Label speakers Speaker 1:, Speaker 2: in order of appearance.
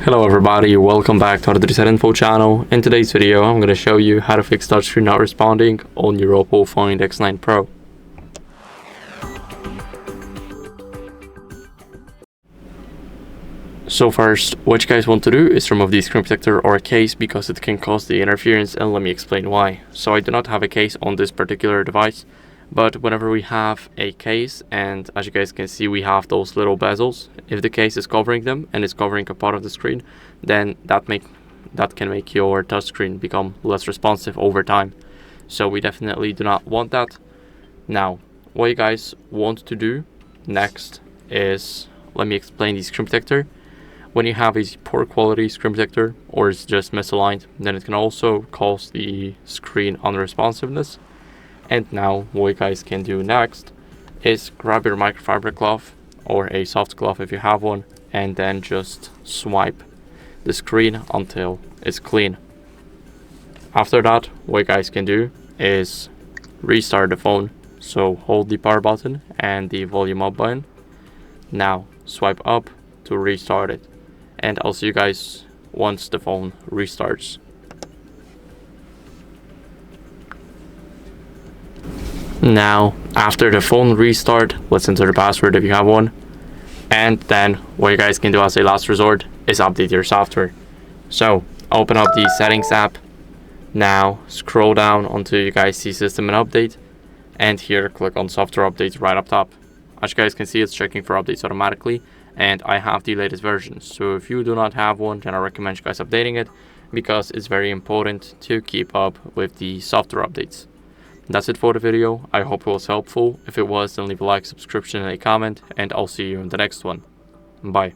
Speaker 1: Hello everybody, welcome back to the HardReset.Info channel. In today's video, I'm going to show you how to fix touchscreen not responding on your OPPO Find X9 Pro. So first, what you guys want to do is remove the screen protector or a case because it can cause the interference, and let me explain why. So I do not have a case on this particular device, but whenever we have a case, and as you guys can see, we have those little bezels. If the case is covering them and it's covering a part of the screen, then that can make your touchscreen become less responsive over time. So we definitely do not want that. Now, what you guys want to do next is, let me explain the screen protector. When you have a poor quality screen protector or it's just misaligned, then it can also cause the screen unresponsiveness. And now what you guys can do next is grab your microfiber cloth or a soft cloth if you have one, and then just swipe the screen until it's clean. After that, what you guys can do is restart the phone. So hold the power button and the volume up button. Now swipe up to restart it. And I'll see you guys once the phone restarts. Now, after the phone restart, let's enter the password if you have one. And then what you guys can do as a last resort is update your software. So open up the settings app. Now scroll down until you guys see system and update. And here click on software updates right up top. As you guys can see, it's checking for updates automatically. And I have the latest version. So if you do not have one, then I recommend you guys updating it, because it's very important to keep up with the software updates. That's it for the video. I hope it was helpful. If it was, then leave a like, subscription, and a comment, and I'll see you in the next one. Bye.